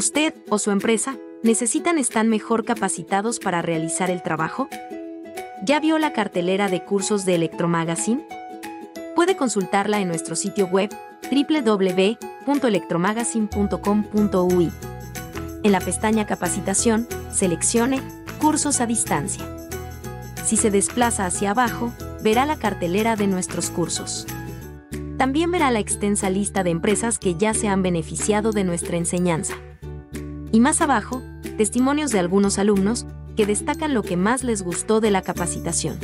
¿Usted o su empresa están mejor capacitados para realizar el trabajo? ¿Ya vio la cartelera de cursos de Electromagazine? Puede consultarla en nuestro sitio web www.electromagazine.com.ui. En la pestaña Capacitación, seleccione Cursos a distancia. Si se desplaza hacia abajo, verá la cartelera de nuestros cursos. También verá la extensa lista de empresas que ya se han beneficiado de nuestra enseñanza. Y más abajo, testimonios de algunos alumnos que destacan lo que más les gustó de la capacitación.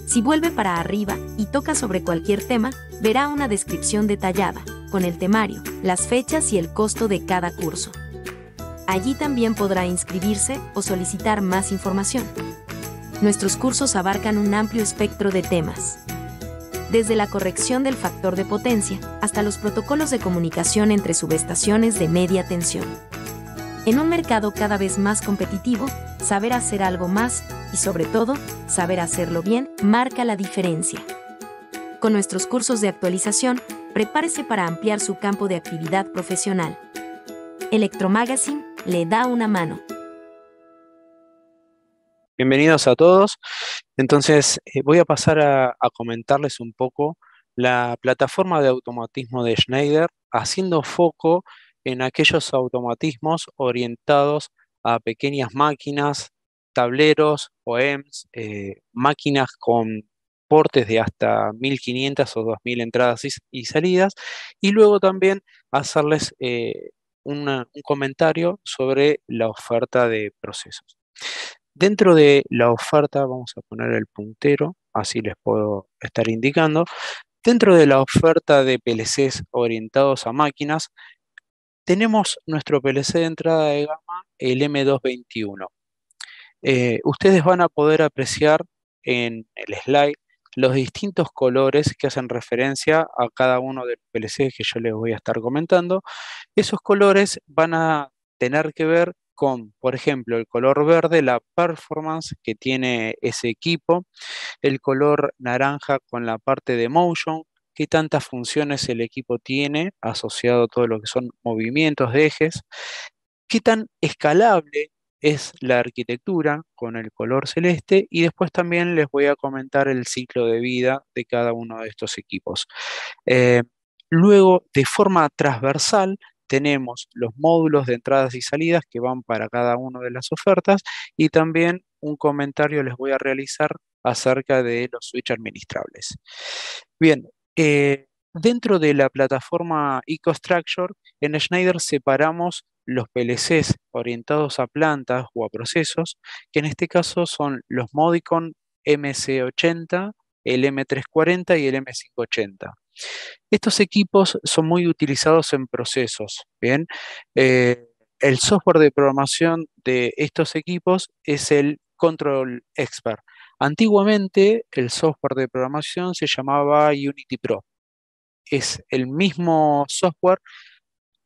Si vuelve para arriba y toca sobre cualquier tema, verá una descripción detallada, con el temario, las fechas y el costo de cada curso. Allí también podrá inscribirse o solicitar más información. Nuestros cursos abarcan un amplio espectro de temas, desde la corrección del factor de potencia hasta los protocolos de comunicación entre subestaciones de media tensión. En un mercado cada vez más competitivo, saber hacer algo más y, sobre todo, saber hacerlo bien, marca la diferencia. Con nuestros cursos de actualización, prepárese para ampliar su campo de actividad profesional. Electromagazine le da una mano. Bienvenidos a todos. Entonces, voy a pasar a comentarles un poco la plataforma de automatismo de Schneider, haciendo foco en aquellos automatismos orientados a pequeñas máquinas, tableros, OEMs, máquinas con portes de hasta 1500 o 2000 entradas y salidas, y luego también hacerles un comentario sobre la oferta de procesos. Dentro de la oferta, vamos a poner el puntero, así les puedo estar indicando. Dentro de la oferta de PLCs orientados a máquinas, tenemos nuestro PLC de entrada de gama, el M221. Ustedes van a poder apreciar en el slide los distintos colores que hacen referencia a cada uno de los PLCs que yo les voy a estar comentando. Esos colores van a tener que ver con, por ejemplo, el color verde, la performance que tiene ese equipo, el color naranja con la parte de motion, qué tantas funciones el equipo tiene asociado a todo lo que son movimientos de ejes, qué tan escalable es la arquitectura con el color celeste, y después también les voy a comentar el ciclo de vida de cada uno de estos equipos. Eh, Luego, de forma transversal, tenemos los módulos de entradas y salidas que van para cada una de las ofertas, y también un comentario les voy a realizar acerca de los switch administrables. Bien, dentro de la plataforma EcoStruxure, en Schneider separamos los PLCs orientados a plantas o a procesos, que en este caso son los Modicon MC80, el M340 y el M580. Estos equipos son muy utilizados en procesos, ¿bien? El software de programación de estos equipos es el Control Expert. Antiguamente el software de programación se llamaba Unity Pro. Es el mismo software,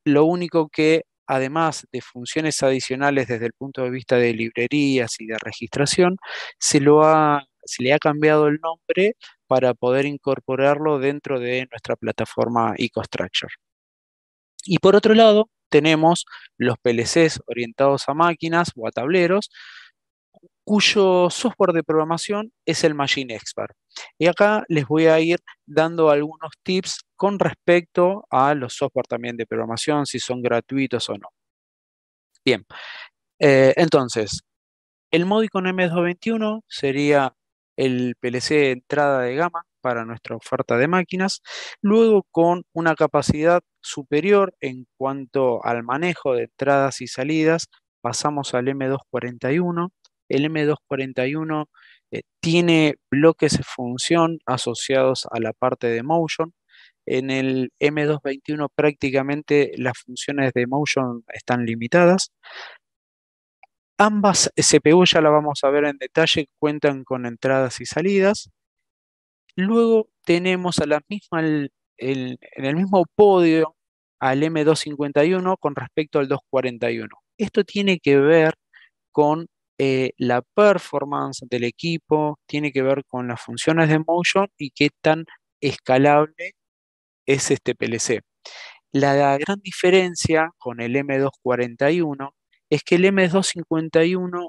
lo único que además de funciones adicionales desde el punto de vista de librerías y de registración, se le ha cambiado el nombre para poder incorporarlo dentro de nuestra plataforma EcoStruxure. Y por otro lado, tenemos los PLCs orientados a máquinas o a tableros, cuyo software de programación es el Machine Expert. Y acá les voy a ir dando algunos tips con respecto a los software también de programación, si son gratuitos o no. Bien, entonces, el Modicon M221 sería el PLC de entrada de gama para nuestra oferta de máquinas, luego con una capacidad superior en cuanto al manejo de entradas y salidas, pasamos al M241. El M241 tiene bloques de función asociados a la parte de motion. En el M221 prácticamente las funciones de motion están limitadas. Ambas CPU, ya la vamos a ver en detalle, cuentan con entradas y salidas. Luego tenemos a la misma, en el mismo podio al M251 con respecto al 241. Esto tiene que ver con la performance del equipo, tiene que ver con las funciones de motion y qué tan escalable es este PLC. La gran diferencia con el M241 es que el M251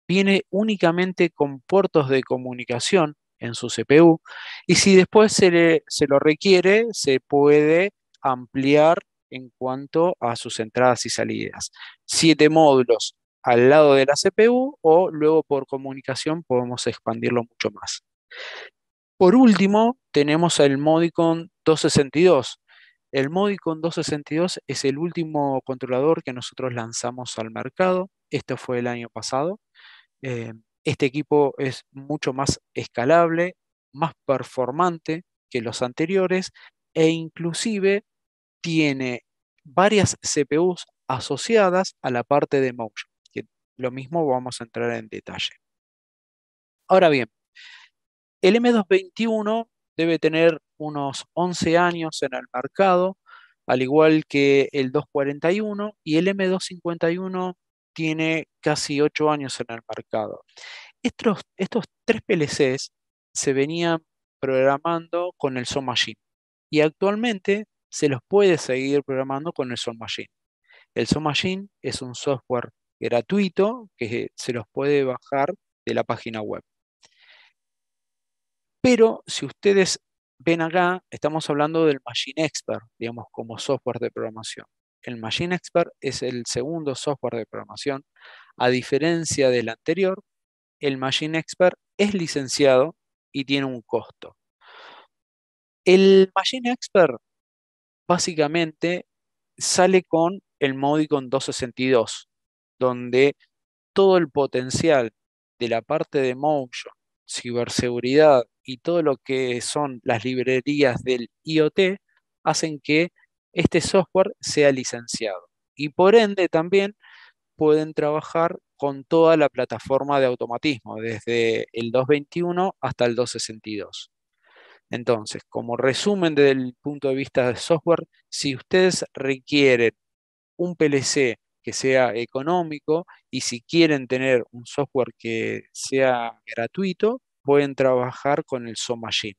viene únicamente con puertos de comunicación en su CPU y si después se lo requiere, se puede ampliar en cuanto a sus entradas y salidas. 7 módulos al lado de la CPU o luego por comunicación podemos expandirlo mucho más. Por último, tenemos el Modicon 262. El Modicon 262 es el último controlador que nosotros lanzamos al mercado. Esto fue el año pasado. Eh, este equipo es mucho más escalable, más performante que los anteriores e inclusive tiene varias CPUs asociadas a la parte de Motion, que lo mismo vamos a entrar en detalle. Ahora bien, el M221 debe tener unos 11 años en el mercado, al igual que el 241, y el M251 tiene casi 8 años en el mercado. Estos 3 PLCs se venían programando con el Soul Machine y actualmente se los puede seguir programando con el Soul Machine. El Soul Machine es un software gratuito que se los puede bajar de la página web. Pero si ustedes ven acá, estamos hablando del Machine Expert, digamos, como software de programación. El Machine Expert es el segundo software de programación. A diferencia del anterior, el Machine Expert es licenciado y tiene un costo. El Machine Expert básicamente sale con el Modicon 262, donde todo el potencial de la parte de Motion, ciberseguridad y todo lo que son las librerías del IoT hacen que este software sea licenciado. Y por ende también pueden trabajar con toda la plataforma de automatismo, desde el 221 hasta el 262. Entonces, como resumen desde el punto de vista de software, si ustedes requieren un PLC que sea económico y si quieren tener un software que sea gratuito, pueden trabajar con el Soul Machine.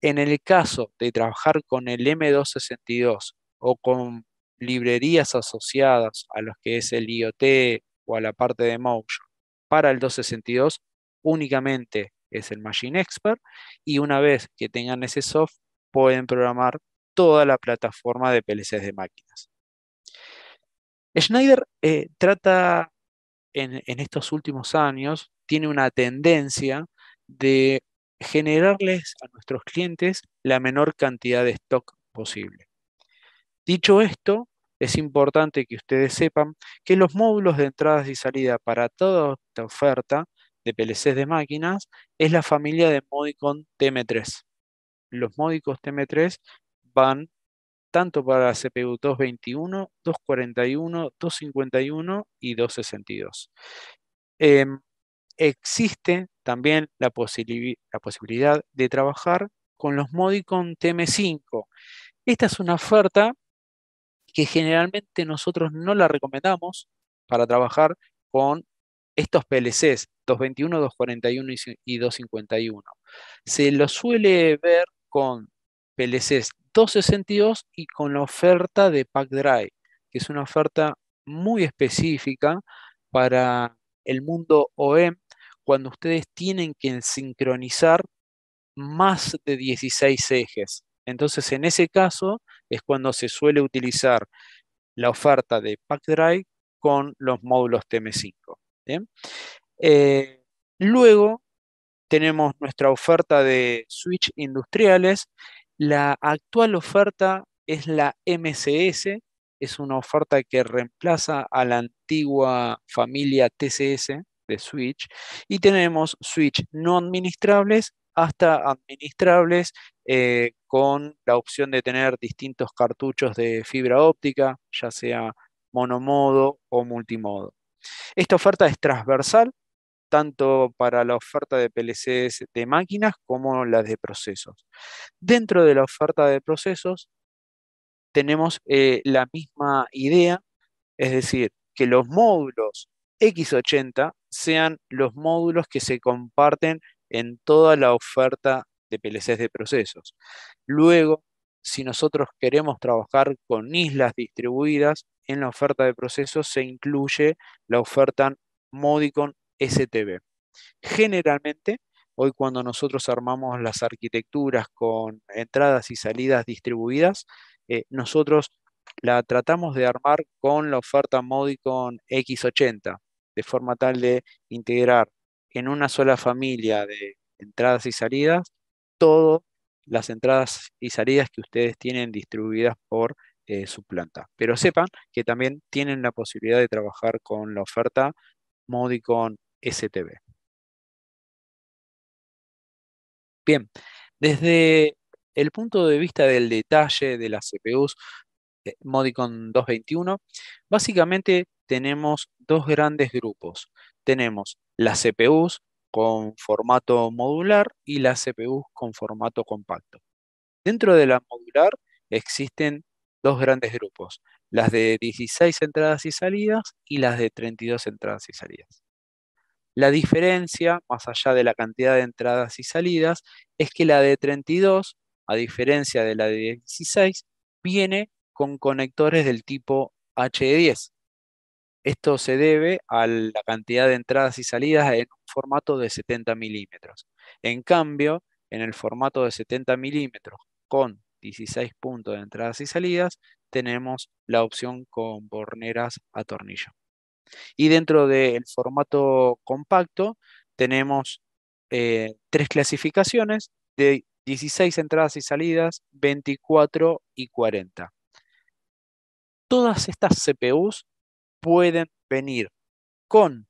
En el caso de trabajar con el M262 o con librerías asociadas a los que es el IoT o a la parte de Motion para el 262, únicamente es el Machine Expert y una vez que tengan ese software pueden programar toda la plataforma de PLCs de máquinas. Schneider trata en estos últimos años, tiene una tendencia de generarles a nuestros clientes la menor cantidad de stock posible. Dicho esto, es importante que ustedes sepan que los módulos de entradas y salida para toda esta oferta de PLCs de máquinas es la familia de Modicon TM3. Los Modicon TM3 van tanto para la CPU 221, 241, 251 y 262. Existe también la posibilidad de trabajar con los Modicon TM5. Esta es una oferta que generalmente nosotros no la recomendamos para trabajar con estos PLCs 221, 241 y 251. Se lo suele ver con PLCs 262 y con la oferta de Pack Drive, que es una oferta muy específica para el mundo OEM cuando ustedes tienen que sincronizar más de 16 ejes. Entonces, en ese caso es cuando se suele utilizar la oferta de Pack Drive con los módulos TM5. ¿Bien? Luego tenemos nuestra oferta de switch industriales. La actual oferta es la MCS, es una oferta que reemplaza a la antigua familia TCS de switch. Y tenemos switch no administrables hasta administrables con la opción de tener distintos cartuchos de fibra óptica, ya sea monomodo o multimodo. Esta oferta es transversal tanto para la oferta de PLCs de máquinas como las de procesos. Dentro de la oferta de procesos tenemos la misma idea, es decir, que los módulos X80 sean los módulos que se comparten en toda la oferta de PLCs de procesos. Luego si nosotros queremos trabajar con islas distribuidas, en la oferta de procesos se incluye la oferta Modicon STB. Generalmente, hoy cuando nosotros armamos las arquitecturas con entradas y salidas distribuidas, nosotros la tratamos de armar con la oferta Modicon X80, de forma tal de integrar en una sola familia de entradas y salidas todas las entradas y salidas que ustedes tienen distribuidas por su planta. Pero sepan que también tienen la posibilidad de trabajar con la oferta Modicon STB. Bien, desde el punto de vista del detalle de las CPUs Modicon 221, básicamente tenemos dos grandes grupos. Tenemos las CPUs con formato modular y las CPUs con formato compacto. Dentro de la modular existen dos grandes grupos, las de 16 entradas y salidas y las de 32 entradas y salidas. La diferencia, más allá de la cantidad de entradas y salidas, es que la de 32, a diferencia de la de 16, viene con conectores del tipo HD10. Esto se debe a la cantidad de entradas y salidas en un formato de 70 milímetros. En cambio, en el formato de 70 milímetros con 16 puntos de entradas y salidas, tenemos la opción con borneras a tornillo. Y dentro del formato compacto tenemos tres clasificaciones de 16 entradas y salidas, 24 y 40. Todas estas CPUs pueden venir con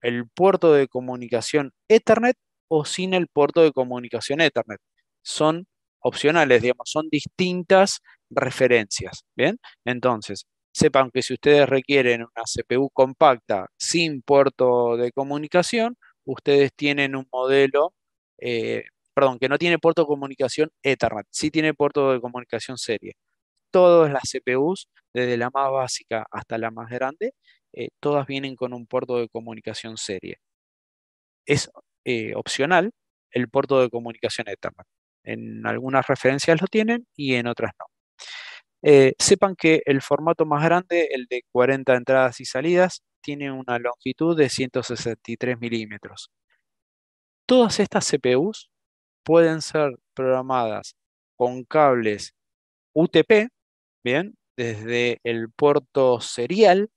el puerto de comunicación Ethernet o sin el puerto de comunicación Ethernet. Son opcionales, digamos, son distintas referencias. Bien, entonces, sepan que si ustedes requieren una CPU compacta sin puerto de comunicación, ustedes tienen un modelo, perdón, que no tiene puerto de comunicación Ethernet, sí tiene puerto de comunicación serie. Todas las CPUs, desde la más básica hasta la más grande, todas vienen con un puerto de comunicación serie. Es opcional el puerto de comunicación Ethernet. En algunas referencias lo tienen y en otras no. Sepan que el formato más grande, el de 40 entradas y salidas, tiene una longitud de 163 milímetros. Todas estas CPUs pueden ser programadas con cables UTP, bien, desde el puerto serial,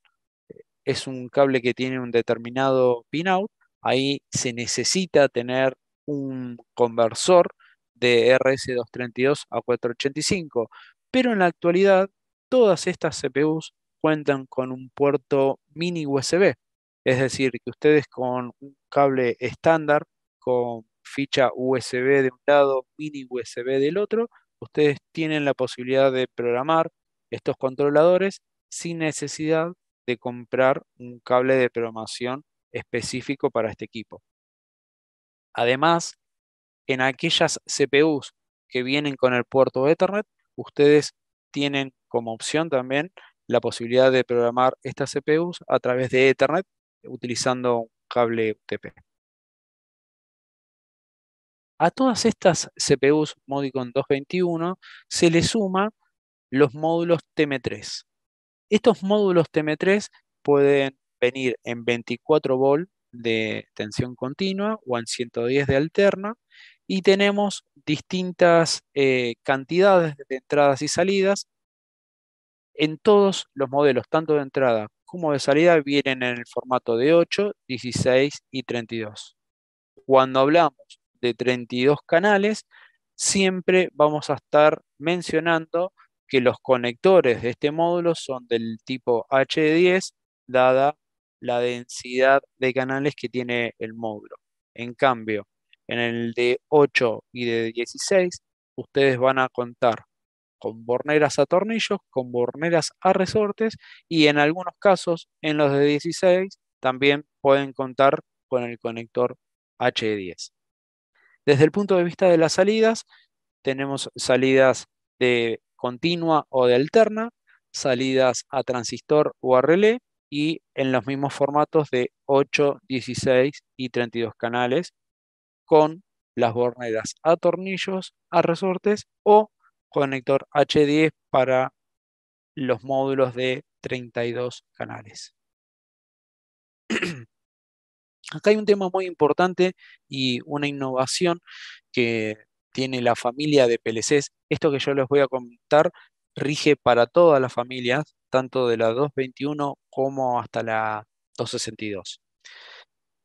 es un cable que tiene un determinado pinout, ahí se necesita tener un conversor de RS232 a 485, pero en la actualidad todas estas CPUs cuentan con un puerto mini USB, es decir, que ustedes con un cable estándar, con ficha USB de un lado, mini USB del otro, ustedes tienen la posibilidad de programar estos controladores sin necesidad de comprar un cable de programación específico para este equipo. Además, en aquellas CPUs que vienen con el puerto Ethernet, ustedes tienen como opción también la posibilidad de programar estas CPUs a través de Ethernet utilizando un cable UTP. A todas estas CPUs Modicon 221 se le suman los módulos TM3. Estos módulos TM3 pueden venir en 24 volt de tensión continua o en 110 de alterna y tenemos distintas cantidades de entradas y salidas. En todos los modelos, tanto de entrada como de salida, vienen en el formato de 8, 16 y 32. Cuando hablamos de 32 canales, siempre vamos a estar mencionando que los conectores de este módulo son del tipo H10, dada la densidad de canales que tiene el módulo. En cambio, en el de 8 y de 16, ustedes van a contar con borneras a tornillos, con borneras a resortes y en algunos casos, en los de 16, también pueden contar con el conector H10. Desde el punto de vista de las salidas, tenemos salidas de continua o de alterna, salidas a transistor o a relé y en los mismos formatos de 8, 16 y 32 canales con las borneras a tornillos, a resortes o conector H10 para los módulos de 32 canales. Acá hay un tema muy importante y una innovación que tiene la familia de PLCs. Esto que yo les voy a comentar rige para todas las familias, tanto de la 221 como hasta la 262.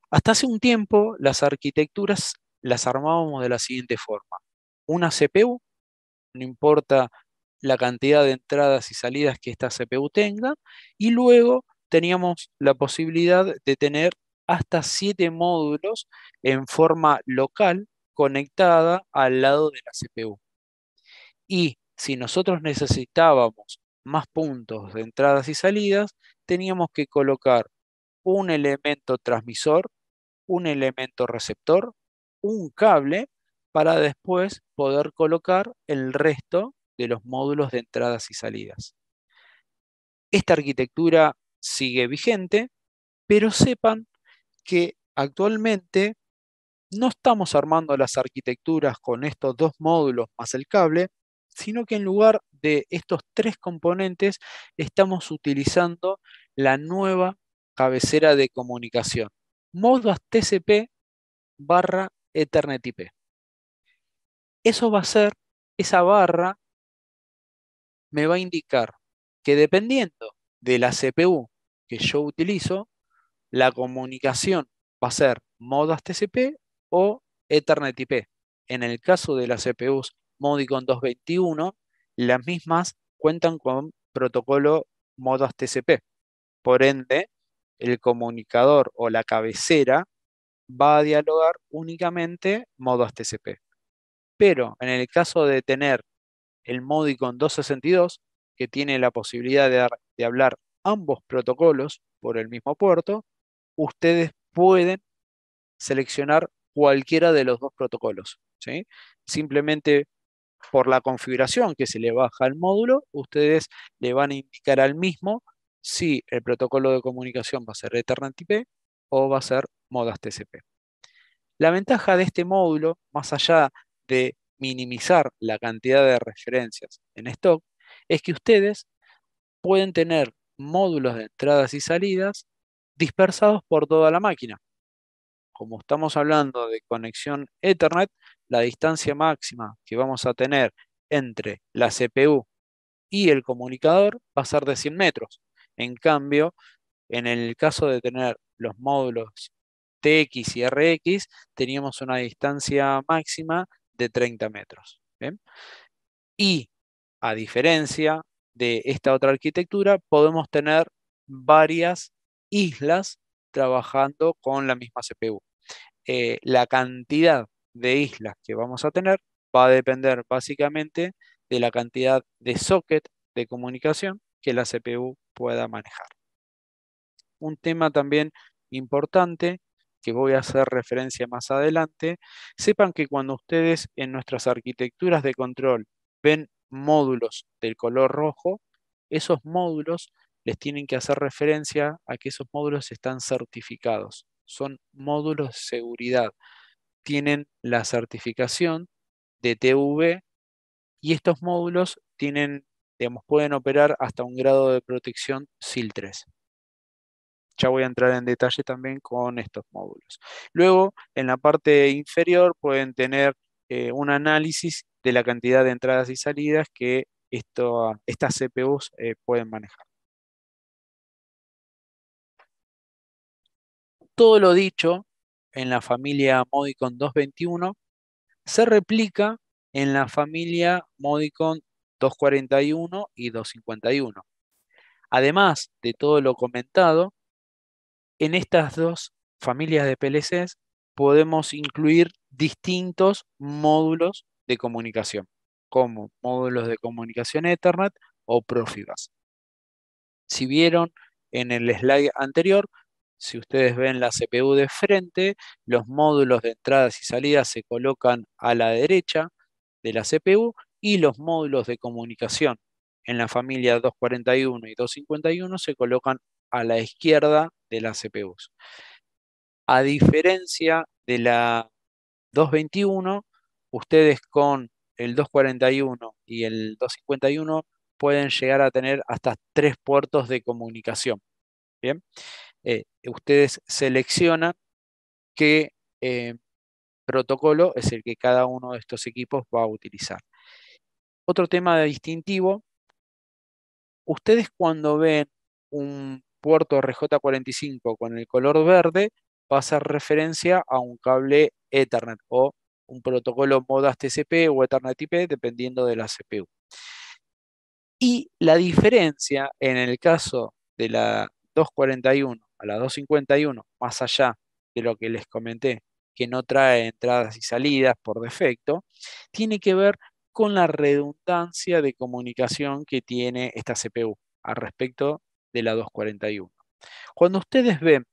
Hasta hace un tiempo las arquitecturas las armábamos de la siguiente forma. Una CPU, no importa la cantidad de entradas y salidas que esta CPU tenga, y luego teníamos la posibilidad de tener hasta 7 módulos en forma local conectada al lado de la CPU. Y si nosotros necesitábamos más puntos de entradas y salidas, teníamos que colocar un elemento transmisor, un elemento receptor, un cable, para después poder colocar el resto de los módulos de entradas y salidas. Esta arquitectura sigue vigente, pero sepan que actualmente no estamos armando las arquitecturas con estos dos módulos más el cable, sino que en lugar de estos 3 componentes estamos utilizando la nueva cabecera de comunicación, Modbus TCP barra Ethernet IP. Eso va a ser, esa barra me va a indicar que dependiendo de la CPU que yo utilizo, la comunicación va a ser Modbus TCP o Ethernet IP. En el caso de las CPUs Modicon 221, las mismas cuentan con protocolo Modbus TCP. Por ende, el comunicador o la cabecera va a dialogar únicamente Modbus TCP. Pero en el caso de tener el Modicon 262, que tiene la posibilidad de hablar ambos protocolos por el mismo puerto, ustedes pueden seleccionar cualquiera de los dos protocolos, ¿sí? Simplemente por la configuración que se le baja al módulo, ustedes le van a indicar al mismo si el protocolo de comunicación va a ser Ethernet IP o va a ser Modbus TCP. La ventaja de este módulo, más allá de minimizar la cantidad de referencias en stock, es que ustedes pueden tener módulos de entradas y salidas dispersados por toda la máquina. Como estamos hablando de conexión Ethernet, la distancia máxima que vamos a tener entre la CPU y el comunicador va a ser de 100 metros. En cambio, en el caso de tener los módulos TX y RX, teníamos una distancia máxima de 30 metros. ¿Bien? Y a diferencia de esta otra arquitectura, podemos tener varias islas trabajando con la misma CPU. La cantidad de islas que vamos a tener va a depender básicamente de la cantidad de socket de comunicación que la CPU pueda manejar. Un tema también importante que voy a hacer referencia más adelante, sepan que cuando ustedes en nuestras arquitecturas de control ven módulos del color rojo, esos módulos les tienen que hacer referencia a que esos módulos están certificados. Son módulos de seguridad. Tienen la certificación de TV y estos módulos tienen, digamos, pueden operar hasta un grado de protección SIL 3. Ya voy a entrar en detalle también con estos módulos. Luego, en la parte inferior pueden tener un análisis de la cantidad de entradas y salidas que estas CPUs pueden manejar. Todo lo dicho en la familia Modicon 221 se replica en la familia Modicon 241 y 251. Además de todo lo comentado, en estas dos familias de PLCs podemos incluir distintos módulos de comunicación, como módulos de comunicación Ethernet o Profibus. Si vieron en el slide anterior, si ustedes ven la CPU de frente, los módulos de entradas y salidas se colocan a la derecha de la CPU y los módulos de comunicación en la familia 241 y 251 se colocan a la izquierda de las CPUs. A diferencia de la 221, ustedes con el 241 y el 251 pueden llegar a tener hasta 3 puertos de comunicación. Bien, ustedes seleccionan qué protocolo es el que cada uno de estos equipos va a utilizar. Otro tema de distintivo, ustedes cuando ven un puerto RJ45 con el color verde, va a hacer referencia a un cable Ethernet o un protocolo Modbus TCP o Ethernet IP, dependiendo de la CPU. Y la diferencia en el caso de la 241 a la 251, más allá de lo que les comenté, que no trae entradas y salidas por defecto, tiene que ver con la redundancia de comunicación que tiene esta CPU al respecto de la 241. Cuando ustedes ven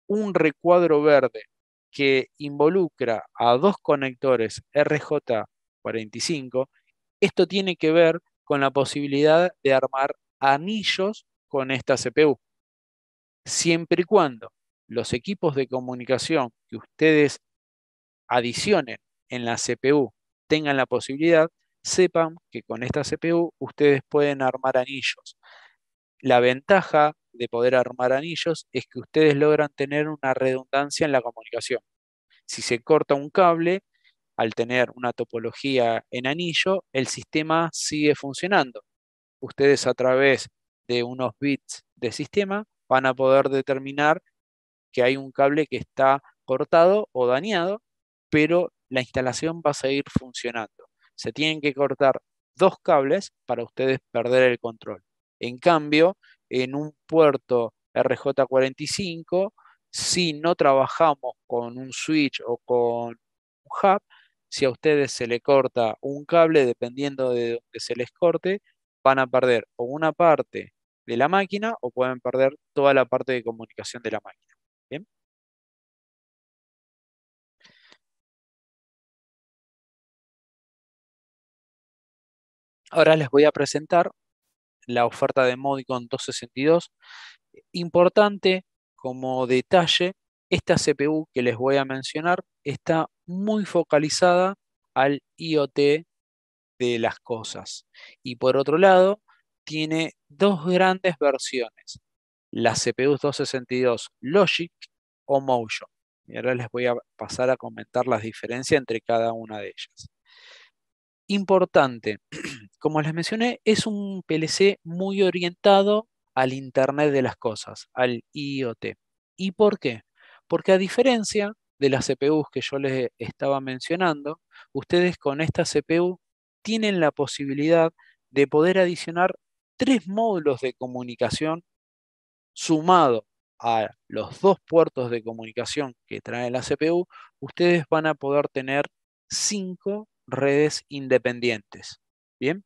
un recuadro verde que involucra a dos conectores RJ45, esto tiene que ver con la posibilidad de armar anillos con esta CPU, siempre y cuando los equipos de comunicación que ustedes adicionen en la CPU tengan la posibilidad, sepan que con esta CPU ustedes pueden armar anillos. La ventaja de poder armar anillos es que ustedes logran tener una redundancia en la comunicación. Si se corta un cable, al tener una topología en anillo, el sistema sigue funcionando. Ustedes a través de unos bits de sistema van a poder determinar que hay un cable que está cortado o dañado, pero la instalación va a seguir funcionando. Se tienen que cortar dos cables para ustedes perder el control. En cambio, en un puerto RJ45, si no trabajamos con un switch o con un hub, si a ustedes se le corta un cable, dependiendo de donde se les corte, van a perder o una parte de la máquina o pueden perder toda la parte de comunicación de la máquina. ¿Bien? Ahora les voy a presentar la oferta de Modicon 262. Importante como detalle, esta CPU que les voy a mencionar está muy focalizada al IoT de las cosas. Y por otro lado, tiene dos grandes versiones, la CPU 262 Logic o Motion. Y ahora les voy a pasar a comentar las diferencias entre cada una de ellas. Importante, como les mencioné, es un PLC muy orientado al Internet de las cosas, al IoT. ¿Y por qué? Porque a diferencia de las CPUs que yo les estaba mencionando, ustedes con esta CPU tienen la posibilidad de poder adicionar tres módulos de comunicación sumado a los dos puertos de comunicación que trae la CPU, ustedes van a poder tener 5 redes independientes. Bien,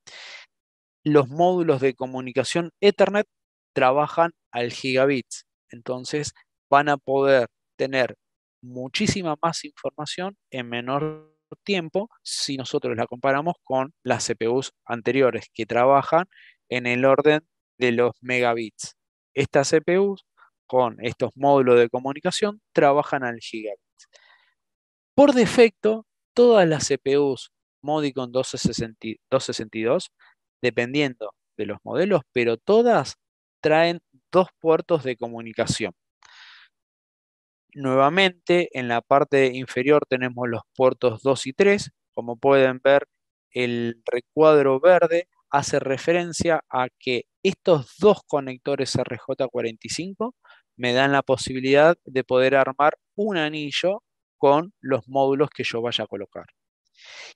los módulos de comunicación Ethernet trabajan al gigabits, entonces van a poder tener muchísima más información en menor tiempo si nosotros la comparamos con las CPUs anteriores que trabajan en el orden de los megabits. Estas CPUs con estos módulos de comunicación trabajan al gigabit. Por defecto, todas las CPUs Modicon 262, dependiendo de los modelos, pero todas traen dos puertos de comunicación. Nuevamente, en la parte inferior tenemos los puertos 2 y 3. Como pueden ver, el recuadro verde hace referencia a que estos dos conectores RJ45 me dan la posibilidad de poder armar un anillo con los módulos que yo vaya a colocar.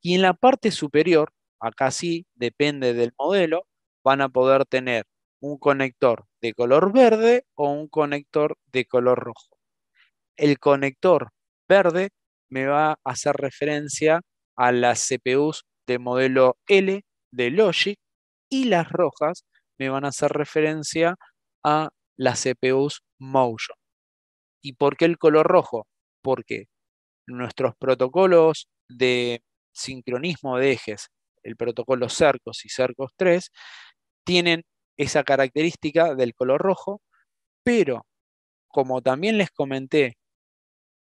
Y en la parte superior, acá sí, depende del modelo, van a poder tener un conector de color verde o un conector de color rojo. El conector verde me va a hacer referencia a las CPUs de modelo L de Logic y las rojas me van a hacer referencia a las CPUs Motion. ¿Y por qué el color rojo? Porque nuestros protocolos de sincronismo de ejes, el protocolo CERCOS y CERCOS 3, tienen esa característica del color rojo, pero como también les comenté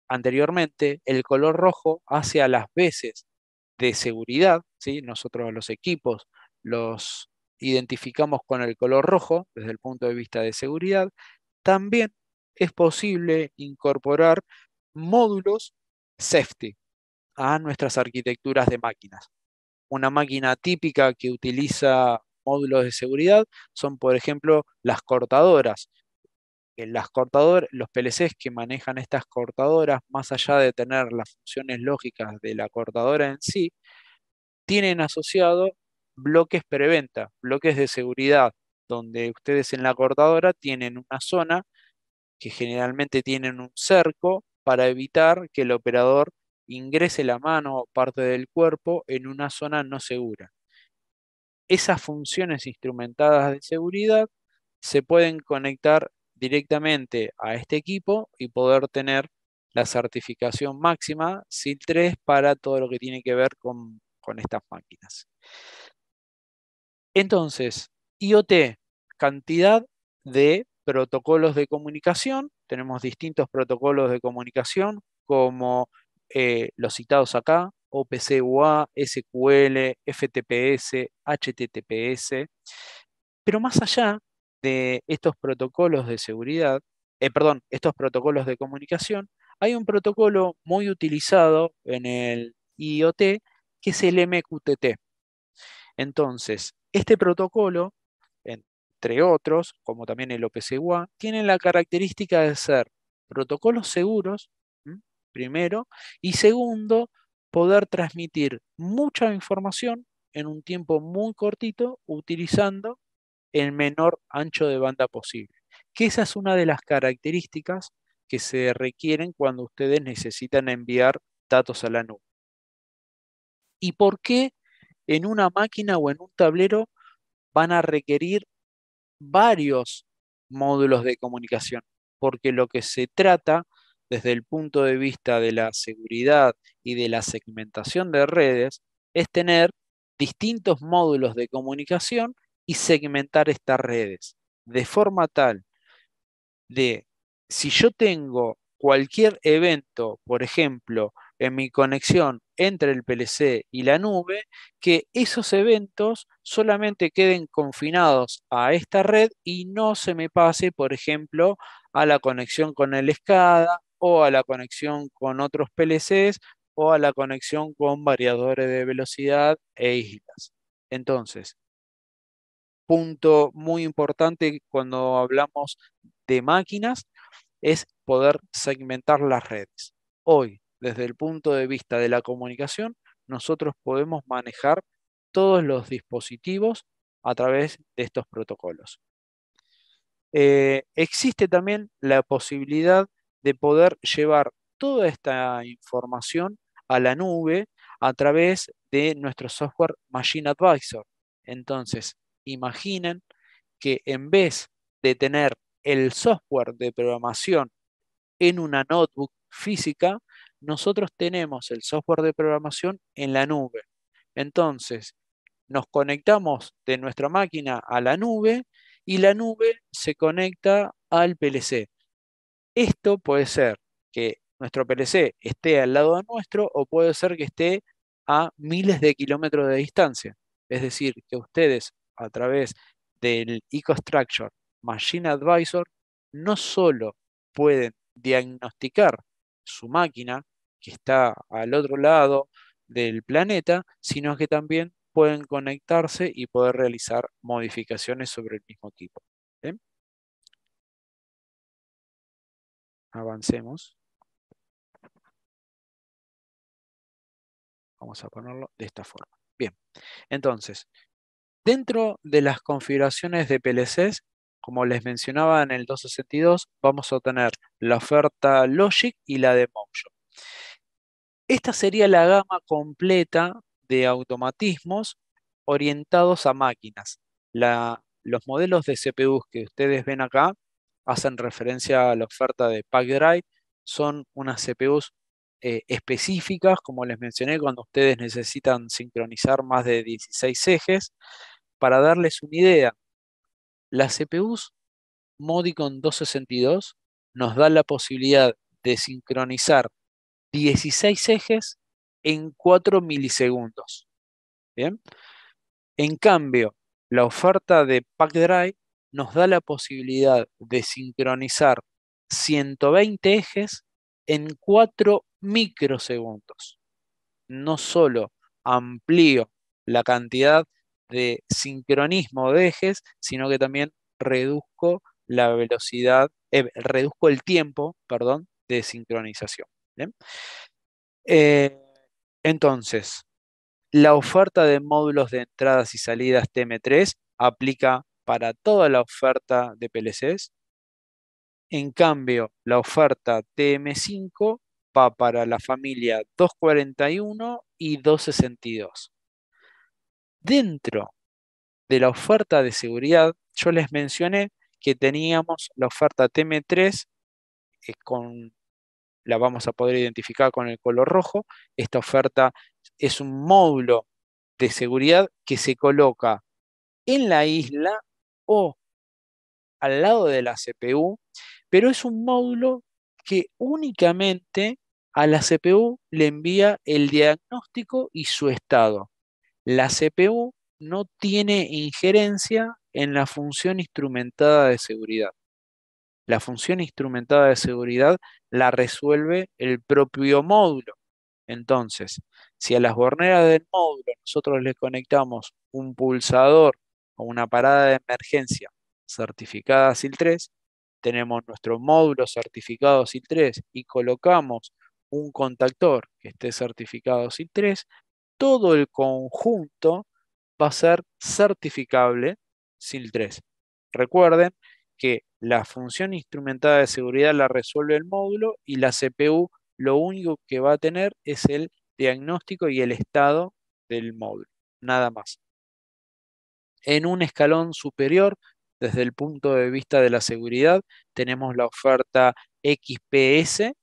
anteriormente, el color rojo hace a las veces de seguridad, ¿sí? Nosotros los equipos los identificamos con el color rojo desde el punto de vista de seguridad. También es posible incorporar módulos safety a nuestras arquitecturas de máquinas. Una máquina típica que utiliza módulos de seguridad son, por ejemplo, las cortadoras. Los PLCs que manejan estas cortadoras, más allá de tener las funciones lógicas de la cortadora en sí, tienen asociado bloques preventa, bloques de seguridad, donde ustedes en la cortadora tienen una zona que generalmente tienen un cerco para evitar que el operador ingrese la mano o parte del cuerpo en una zona no segura. Esas funciones instrumentadas de seguridad se pueden conectar directamente a este equipo y poder tener la certificación máxima SIL 3 para todo lo que tiene que ver con estas máquinas. Entonces, IoT, cantidad de protocolos de comunicación. Tenemos distintos protocolos de comunicación como los citados acá: OPC UA, SQL, FTPS, HTTPS. Pero más allá de estos protocolos de seguridad, estos protocolos de comunicación, hay un protocolo muy utilizado en el IoT que es el MQTT. Entonces, este protocolo, entre otros, como también el OPC UA, tienen la característica de ser protocolos seguros, primero, y segundo, poder transmitir mucha información en un tiempo muy cortito utilizando el menor ancho de banda posible. Que esa es una de las características que se requieren cuando ustedes necesitan enviar datos a la nube. ¿Y por qué en una máquina o en un tablero van a requerir varios módulos de comunicación? Porque lo que se trata desde el punto de vista de la seguridad y de la segmentación de redes es tener distintos módulos de comunicación y segmentar estas redes de forma tal de, si yo tengo cualquier evento, por ejemplo, en mi conexión entre el PLC y la nube, que esos eventos solamente queden confinados a esta red y no se me pase, por ejemplo, a la conexión con el SCADA o a la conexión con otros PLCs o a la conexión con variadores de velocidad e islas. Entonces, punto muy importante cuando hablamos de máquinas es poder segmentar las redes. Hoy, desde el punto de vista de la comunicación, nosotros podemos manejar todos los dispositivos a través de estos protocolos. Existe también la posibilidad de poder llevar toda esta información a la nube a través de nuestro software Machine Advisor. Entonces, imaginen que en vez de tener el software de programación en una notebook física, nosotros tenemos el software de programación en la nube. Entonces, nos conectamos de nuestra máquina a la nube y la nube se conecta al PLC. Esto puede ser que nuestro PLC esté al lado de nuestro o puede ser que esté a miles de kilómetros de distancia. Es decir, que ustedes a través del EcoStruxure Machine Advisor no solo pueden diagnosticar su máquina que está al otro lado del planeta, sino que también pueden conectarse y poder realizar modificaciones sobre el mismo equipo. ¿Bien? Avancemos. Vamos a ponerlo de esta forma. Bien, entonces, dentro de las configuraciones de PLCs, como les mencionaba en el 262, vamos a tener la oferta Logic y la de Mojo. Esta sería la gama completa de automatismos orientados a máquinas. Los modelos de CPUs que ustedes ven acá hacen referencia a la oferta de PackDrive. Son unas CPUs específicas, como les mencioné, cuando ustedes necesitan sincronizar más de 16 ejes. Para darles una idea, las CPUs Modicon 262 nos da la posibilidad de sincronizar 16 ejes en 4 milisegundos. ¿Bien? En cambio, la oferta de PackDrive nos da la posibilidad de sincronizar 120 ejes en 4 microsegundos. No solo amplío la cantidad de sincronismo de ejes, sino que también reduzco la velocidad, reduzco el tiempo, perdón, de sincronización. ¿Bien? Eh, entonces, la oferta de módulos de entradas y salidas TM3 aplica para toda la oferta de PLCs. En cambio, la oferta TM5 va para la familia 241 y 262. Dentro de la oferta de seguridad, yo les mencioné que teníamos la oferta TM3, la vamos a poder identificar con el color rojo. Esta oferta es un módulo de seguridad que se coloca en la isla o al lado de la CPU, pero es un módulo que únicamente a la CPU le envía el diagnóstico y su estado. La CPU no tiene injerencia en la función instrumentada de seguridad. La función instrumentada de seguridad la resuelve el propio módulo. Entonces, si a las borneras del módulo nosotros le conectamos un pulsador o una parada de emergencia certificada SIL 3, tenemos nuestro módulo certificado SIL 3 y colocamos un contactor que esté certificado SIL 3, todo el conjunto va a ser certificable SIL 3. Recuerden que la función instrumentada de seguridad la resuelve el módulo y la CPU lo único que va a tener es el diagnóstico y el estado del módulo, nada más. En un escalón superior, desde el punto de vista de la seguridad, tenemos la oferta XPS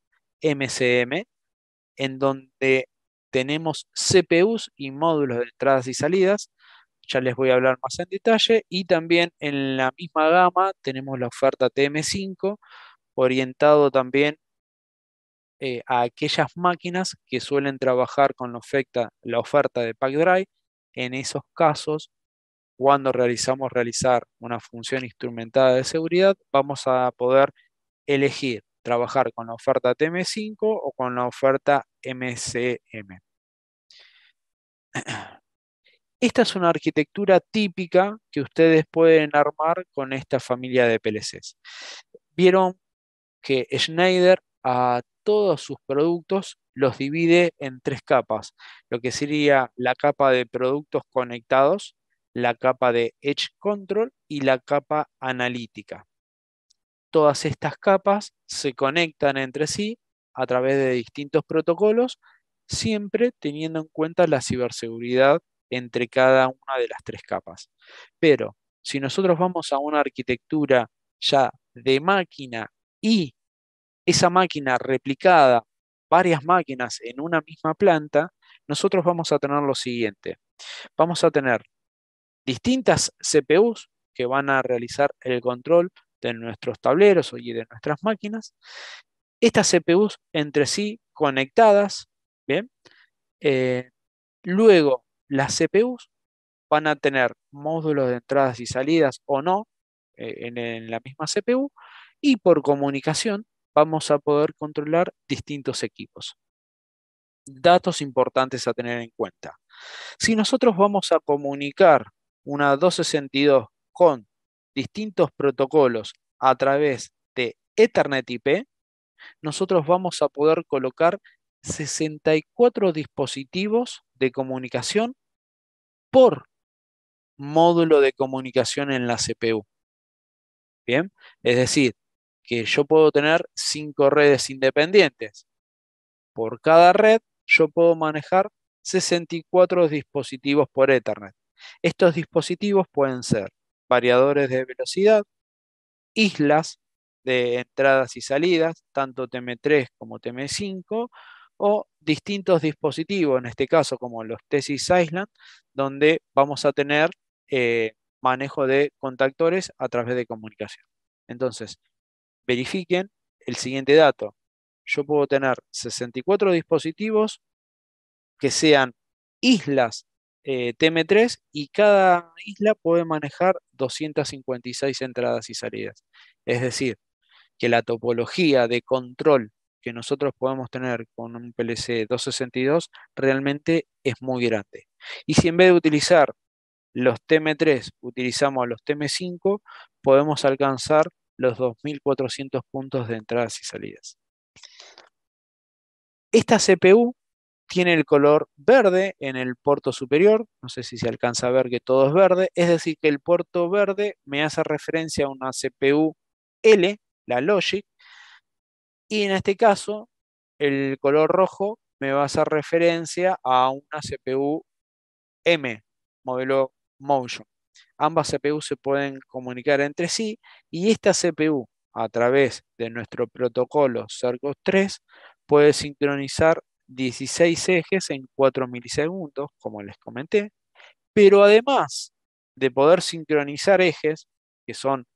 MCM, en donde tenemos CPUs y módulos de entradas y salidas. Ya les voy a hablar más en detalle. Y también en la misma gama tenemos la oferta TM5, orientado también a aquellas máquinas que suelen trabajar con la oferta de PackDrive. En esos casos, cuando realizar una función instrumentada de seguridad, vamos a poder elegir trabajar con la oferta TM5 o con la oferta MCM. Esta es una arquitectura típica que ustedes pueden armar con esta familia de PLCs. Vieron que Schneider a todos sus productos los divide en 3 capas, lo que sería la capa de productos conectados, la capa de Edge Control y la capa analítica. Todas estas capas se conectan entre sí a través de distintos protocolos, siempre teniendo en cuenta la ciberseguridad entre cada una de las 3 capas. Pero si nosotros vamos a una arquitectura ya de máquina y esa máquina replicada, varias máquinas en una misma planta, nosotros vamos a tener lo siguiente. Vamos a tener distintas CPUs que van a realizar el control de nuestros tableros y de nuestras máquinas. Estas CPUs entre sí conectadas, ¿bien? Luego, las CPUs van a tener módulos de entradas y salidas o no en la misma CPU, y por comunicación vamos a poder controlar distintos equipos. Datos importantes a tener en cuenta. Si nosotros vamos a comunicar una 262 con distintos protocolos a través de Ethernet IP, nosotros vamos a poder colocar 64 dispositivos de comunicación por módulo de comunicación en la CPU. Bien, es decir, que yo puedo tener 5 redes independientes. Por cada red yo puedo manejar 64 dispositivos por Ethernet. Estos dispositivos pueden ser variadores de velocidad, islas de entradas y salidas, tanto TM3 como TM5, o distintos dispositivos, en este caso como los Thesis Island, donde vamos a tener manejo de contactores a través de comunicación. Entonces, verifiquen el siguiente dato. Yo puedo tener 64 dispositivos que sean islas TM3 y cada isla puede manejar 256 entradas y salidas. Es decir, que la topología de control que nosotros podemos tener con un PLC 262 realmente es muy grande. Y si en vez de utilizar los TM3 utilizamos los TM5, podemos alcanzar los 2400 puntos de entradas y salidas. Esta CPU tiene el color verde en el puerto superior, no sé si se alcanza a ver que todo es verde, es decir que el puerto verde me hace referencia a una CPU L, la Logic, y en este caso el color rojo me va a hacer referencia a una CPU M, modelo Motion. Ambas CPU se pueden comunicar entre sí y esta CPU, a través de nuestro protocolo Cercos 3, puede sincronizar 16 ejes en 4 milisegundos, como les comenté, pero además de poder sincronizar ejes, que son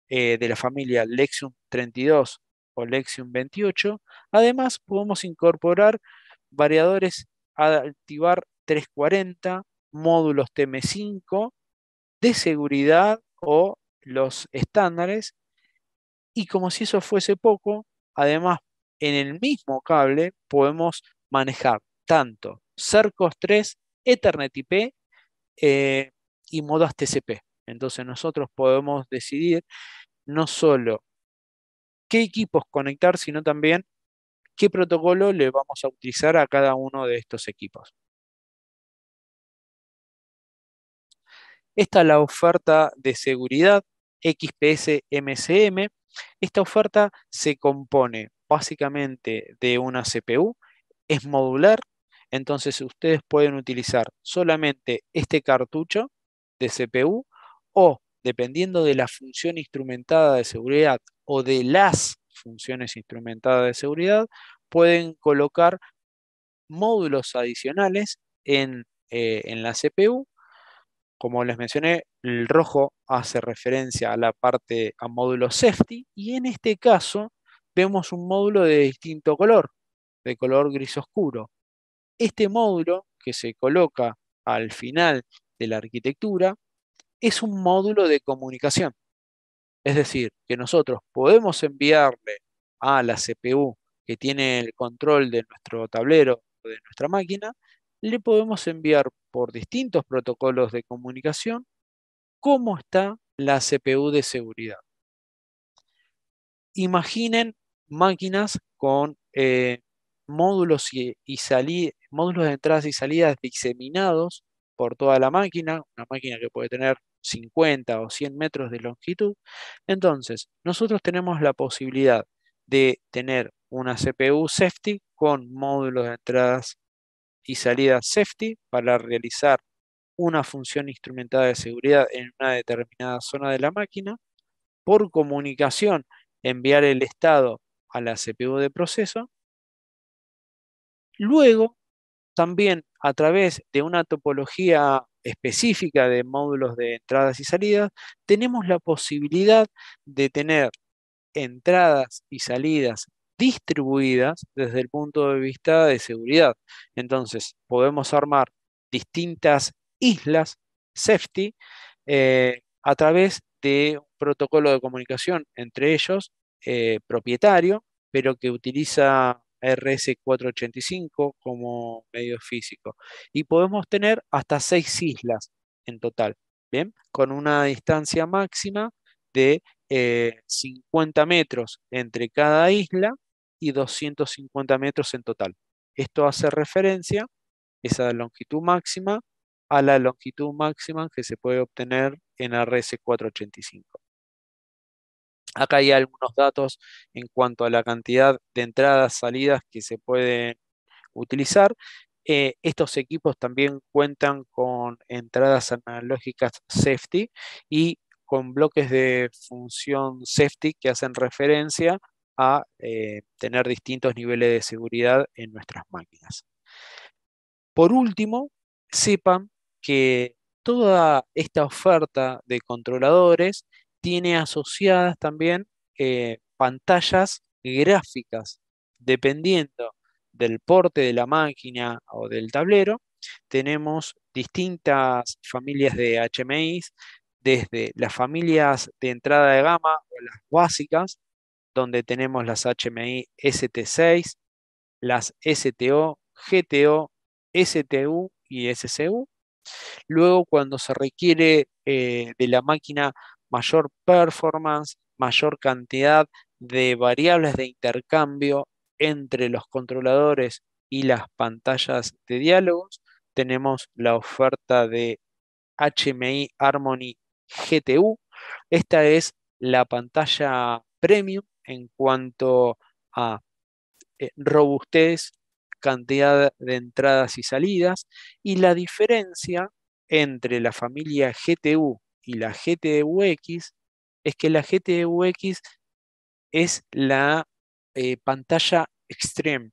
de la familia Lexium 32 o Lexium 28, además podemos incorporar variadores a activar 340, módulos TM5 de seguridad o los estándares, y como si eso fuese poco, además en el mismo cable podemos manejar tanto Cercos 3, Ethernet IP eh, y modas TCP. Entonces nosotros podemos decidir no solo qué equipos conectar, sino también qué protocolo le vamos a utilizar a cada uno de estos equipos. Esta es la oferta de seguridad XPS MCM. Esta oferta se compone básicamente de una CPU, es modular, entonces ustedes pueden utilizar solamente este cartucho de CPU o, dependiendo de la función instrumentada de seguridad o de las funciones instrumentadas de seguridad, pueden colocar módulos adicionales en la CPU. Como les mencioné, el rojo hace referencia a la parte, a módulo safety, y en este caso vemos un módulo de distinto color, de color gris oscuro. Este módulo que se coloca al final de la arquitectura es un módulo de comunicación. Es decir, que nosotros podemos enviarle a la CPU que tiene el control de nuestro tablero o de nuestra máquina, le podemos enviar por distintos protocolos de comunicación cómo está la CPU de seguridad. Imaginen máquinas con módulos módulos de entradas y salidas diseminados por toda la máquina, una máquina que puede tener 50 o 100 metros de longitud. Entonces, nosotros tenemos la posibilidad de tener una CPU safety con módulos de entradas y salidas safety para realizar una función instrumentada de seguridad en una determinada zona de la máquina, por comunicación enviar el estado a la CPU de proceso. Luego, también a través de una topología específica de módulos de entradas y salidas, tenemos la posibilidad de tener entradas y salidas distribuidas desde el punto de vista de seguridad. Entonces, podemos armar distintas islas safety a través de un protocolo de comunicación entre ellos propietario, pero que utiliza RS485 como medio físico. Y podemos tener hasta 6 islas en total, ¿bien? Con una distancia máxima de 50 metros entre cada isla y 250 metros en total. Esto hace referencia, esa longitud máxima, a la longitud máxima que se puede obtener en RS485. Acá hay algunos datos en cuanto a la cantidad de entradas, salidas que se pueden utilizar. Estos equipos también cuentan con entradas analógicas safety y con bloques de función safety que hacen referencia a tener distintos niveles de seguridad en nuestras máquinas. Por último, sepan que toda esta oferta de controladores tiene asociadas también pantallas gráficas, dependiendo del porte de la máquina o del tablero, tenemos distintas familias de HMIs, desde las familias de entrada de gama o las básicas, donde tenemos las HMI ST6, las STO, GTO, STU y SCU. Luego, cuando se requiere de la máquina mayor performance, mayor cantidad de variables de intercambio entre los controladores y las pantallas de diálogos, tenemos la oferta de HMI Harmony GTU. Esta es la pantalla premium en cuanto a robustez, cantidad de entradas y salidas, y la diferencia entre la familia GTU y la GTUX es que la GTUX es la pantalla Extreme.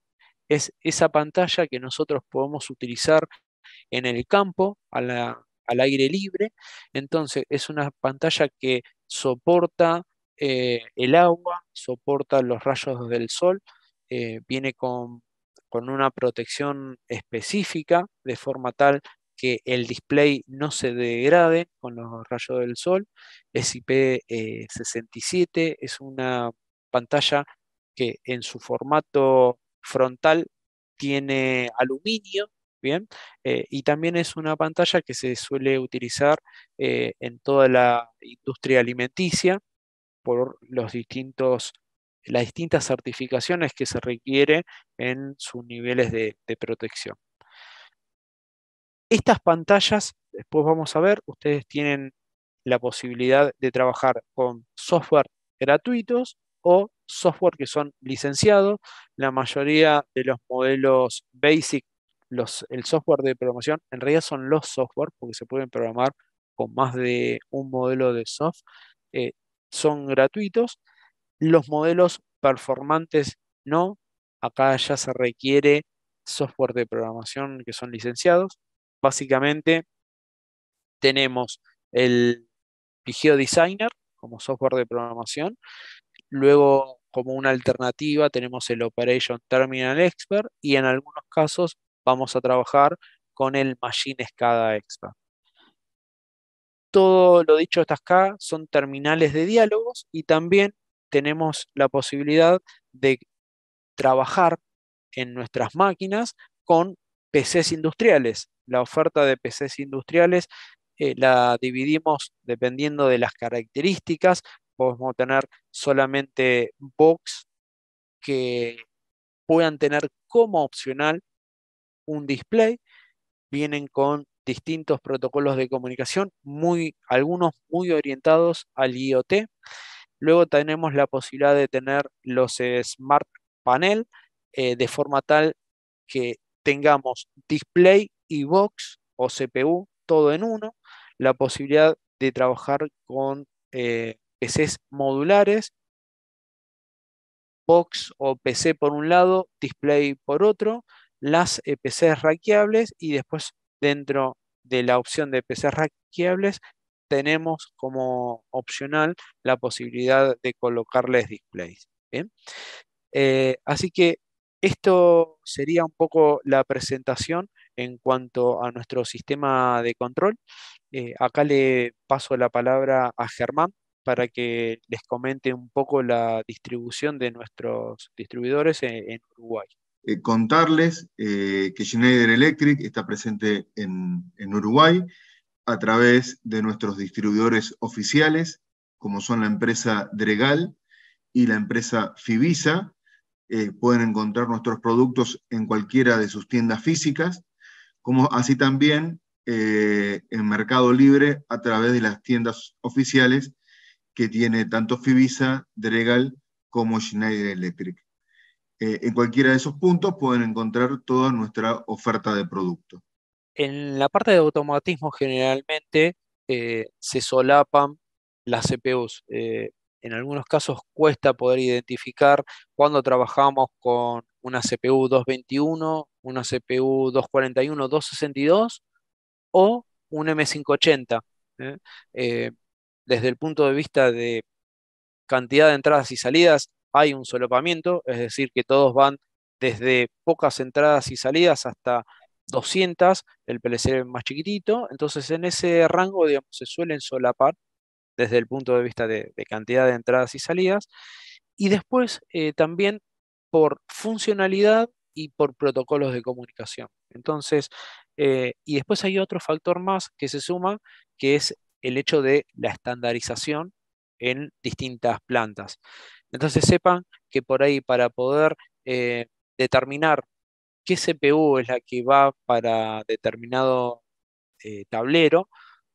Es esa pantalla que nosotros podemos utilizar en el campo, al aire libre. Entonces, es una pantalla que soporta el agua, soporta los rayos del sol, viene con una protección específica, de forma tal que el display no se degrade con los rayos del sol. Es IP67, es una pantalla que en su formato frontal tiene aluminio, ¿bien? Y también es una pantalla que se suele utilizar en toda la industria alimenticia por las distintas certificaciones que se requiere en sus niveles de protección. Estas pantallas, después vamos a ver, ustedes tienen la posibilidad de trabajar con software gratuitos o software que son licenciados. La mayoría de los modelos basic, el software de programación, en realidad son los software, porque se pueden programar con más de un modelo de software, eh, son gratuitos. Los modelos performantes no. Acá ya se requiere software de programación que son licenciados. Básicamente tenemos el Vigeo Designer como software de programación. Luego, como una alternativa, tenemos el Operation Terminal Expert y en algunos casos vamos a trabajar con el Machine SCADA Expert. Todo lo dicho hasta acá son terminales de diálogos y también tenemos la posibilidad de trabajar en nuestras máquinas con PCs industriales. La oferta de PCs industriales la dividimos dependiendo de las características. Podemos tener solamente box que puedan tener como opcional un display. Vienen con distintos protocolos de comunicación, algunos muy orientados al IoT. Luego tenemos la posibilidad de tener los Smart Panel de forma tal que tengamos display y box o CPU todo en uno. La posibilidad de trabajar con PCs modulares, box o PC por un lado, display por otro, las PCs rackeables y después dentro de la opción de PCs rackeables tenemos como opcional la posibilidad de colocarles displays. ¿Bien? Así que esto sería un poco la presentación en cuanto a nuestro sistema de control. Acá le paso la palabra a Germán para que les comente un poco la distribución de nuestros distribuidores en Uruguay. Contarles que Schneider Electric está presente en Uruguay a través de nuestros distribuidores oficiales, como son la empresa Dregal y la empresa Fibisa. Pueden encontrar nuestros productos en cualquiera de sus tiendas físicas, como así también en Mercado Libre a través de las tiendas oficiales que tiene tanto Fibisa, Dregal como Schneider Electric. En cualquiera de esos puntos pueden encontrar toda nuestra oferta de producto. En la parte de automatismo generalmente se solapan las CPUs. En algunos casos cuesta poder identificar cuando trabajamos con una CPU 221, una CPU 241, 262 o un M580. ¿eh? Eh, Desde el punto de vista de cantidad de entradas y salidas, hay un solapamiento, es decir, que todos van desde pocas entradas y salidas hasta 200, el PLC más chiquitito. Entonces en ese rango, digamos, se suelen solapar desde el punto de vista de cantidad de entradas y salidas. Y después también por funcionalidad y por protocolos de comunicación. Entonces, y después hay otro factor más que se suma, que es el hecho de la estandarización en distintas plantas. Entonces sepan que por ahí para poder determinar qué CPU es la que va para determinado tablero,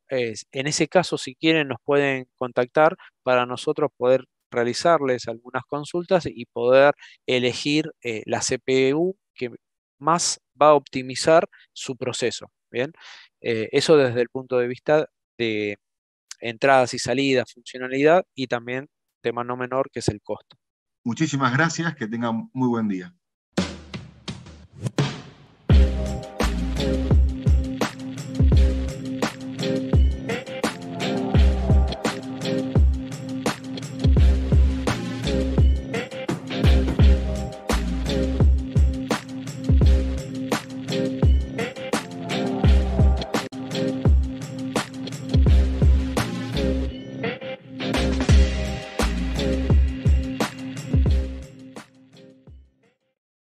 en ese caso, si quieren, nos pueden contactar para nosotros poder realizarles algunas consultas y poder elegir la CPU que más va a optimizar su proceso. Bien, eso desde el punto de vista de entradas y salidas, funcionalidad y también tema no menor que es el costo. Muchísimas gracias, que tengan muy buen día.